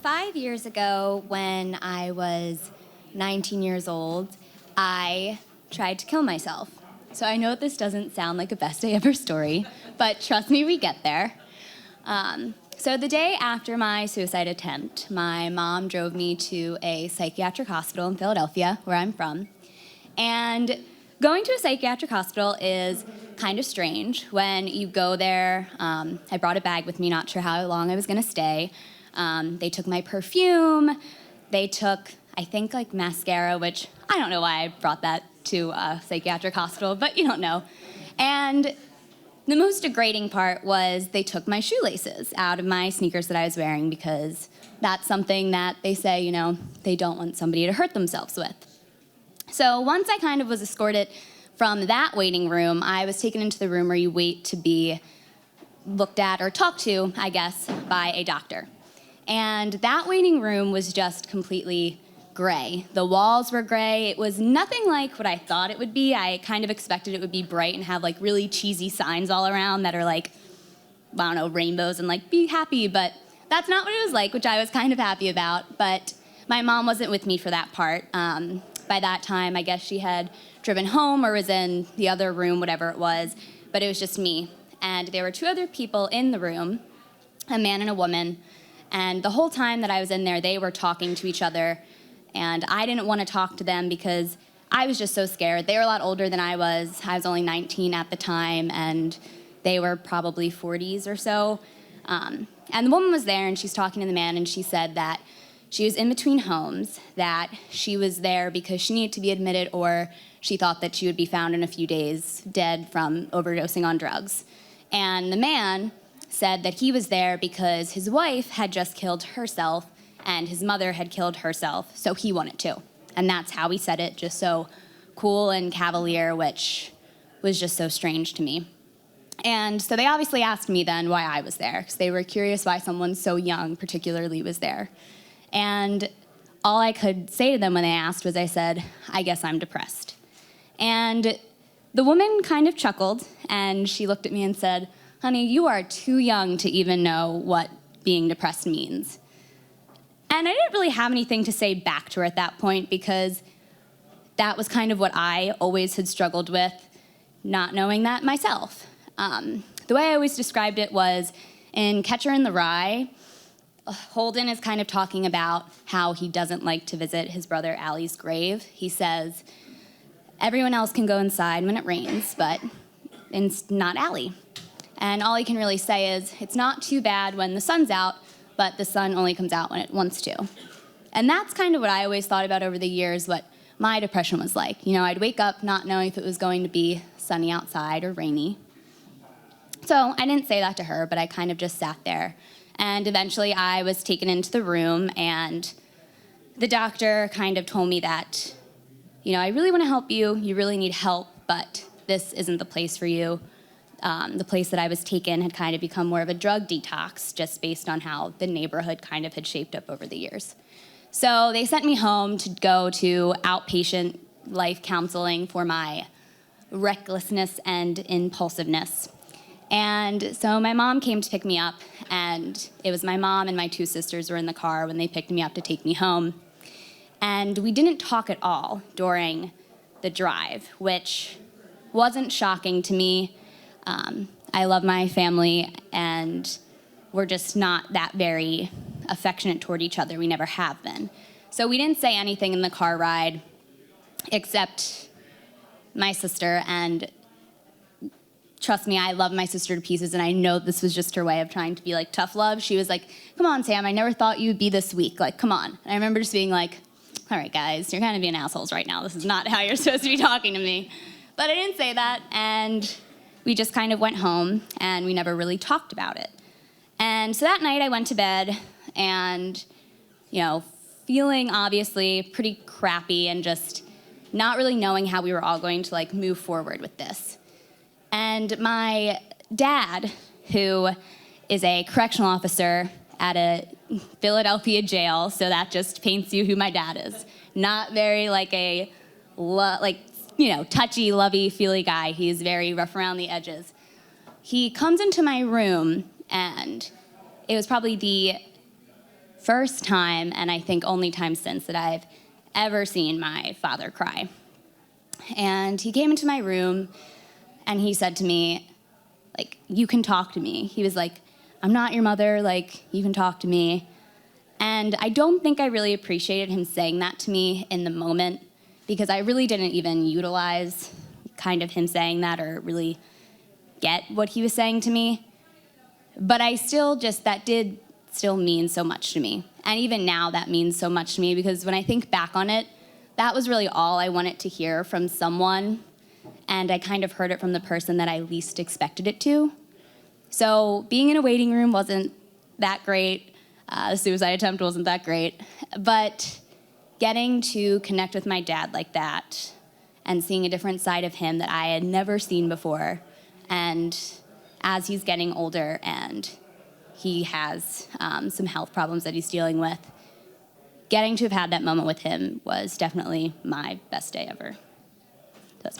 5 years ago, when I was 19 years old, I tried to kill myself. So I know this doesn't sound like a best day ever story, but trust me, we get there. So the day after my suicide attempt, my mom drove me to a psychiatric hospital in Philadelphia, where I'm from. And going to a psychiatric hospital is kind of strange. When you go there, I brought a bag with me, not sure how long I was going to stay. They took my perfume. They took, I think, like mascara, which I don't know why I brought that to a psychiatric hospital, but you don't know. And the most degrading part was they took my shoelaces out of my sneakers that I was wearing, because that's something that they say, they don't want somebody to hurt themselves with. So once I kind of was escorted from that waiting room, I was taken into the room where you wait to be looked at or talked to, I guess, by a doctor. And that waiting room was just completely gray. The walls were gray. It was nothing like what I thought it would be. I kind of expected it would be bright and have like really cheesy signs all around that are like, I don't know, rainbows and like be happy, but that's not what it was like, which I was kind of happy about. But my mom wasn't with me for that part. By that time, I guess she had driven home or was in the other room, whatever it was, but it was just me. And there were two other people in the room, a man and a woman, and the whole time that I was in there, they were talking to each other. And I didn't want to talk to them because I was just so scared. They were a lot older than I was. I was only 19 at the time, and they were probably 40s or so. And the woman was there, and she's talking to the man, and she said that she was in between homes, that she was there because she needed to be admitted, or she thought that she would be found in a few days dead from overdosing on drugs. And the man said that he was there because his wife had just killed herself, and his mother had killed herself, so he wanted to. And that's how he said it, just so cool and cavalier, which was just so strange to me. And so they obviously asked me then why I was there, because they were curious why someone so young particularly was there. And all I could say to them when they asked was, I said, I guess I'm depressed. And the woman kind of chuckled, and she looked at me and said, honey, you are too young to even know what being depressed means. And I didn't really have anything to say back to her at that point, because that was kind of what I always had struggled with, not knowing that myself. The way I always described it was, in Catcher in the Rye, Holden is kind of talking about how he doesn't like to visit his brother Allie's grave. He says, everyone else can go inside when it rains, but it's not Allie. And all he can really say is, it's not too bad when the sun's out, but the sun only comes out when it wants to. And that's kind of what I always thought about over the years, what my depression was like. I'd wake up not knowing if it was going to be sunny outside or rainy. So I didn't say that to her, but I kind of just sat there. And eventually I was taken into the room, and the doctor kind of told me that, I really want to help you. You really need help, but this isn't the place for you. The place that I was taken had kind of become more of a drug detox, just based on how the neighborhood kind of had shaped up over the years. So they sent me home to go to outpatient life counseling for my recklessness and impulsiveness. And so my mom came to pick me up, and it was my mom and my two sisters were in the car when they picked me up to take me home. And we didn't talk at all during the drive, which wasn't shocking to me. I love my family, and we're just not that very affectionate toward each other. We never have been. So we didn't say anything in the car ride except my sister, and trust me, I love my sister to pieces, and I know this was just her way of trying to be like tough love. She was like, come on, Sam, I never thought you'd be this weak. Like, come on. And I remember just being like, all right, guys, you're kind of being assholes right now. This is not how you're supposed to be talking to me. But I didn't say that, and we just kind of went home, and we never really talked about it. And so that night I went to bed, and, feeling obviously pretty crappy and just not really knowing how we were all going to move forward with this. And my dad, who is a correctional officer at a Philadelphia jail, so that just paints you who my dad is. Not very touchy, lovey, feely guy. He's very rough around the edges. He comes into my room, and it was probably the first time, and I think only time since, that I've ever seen my father cry. And he came into my room and he said to me, like, "You can talk to me." He was like, "I'm not your mother, like, you can talk to me." And I don't think I really appreciated him saying that to me in the moment, because I really didn't even utilize kind of him saying that or really get what he was saying to me. But I still just, that did still mean so much to me. And even now that means so much to me, because when I think back on it, that was really all I wanted to hear from someone, and I kind of heard it from the person that I least expected it to. So being in a waiting room wasn't that great. The suicide attempt wasn't that great. But getting to connect with my dad like that and seeing a different side of him that I had never seen before, and as he's getting older and he has some health problems that he's dealing with, getting to have had that moment with him was definitely my best day ever. So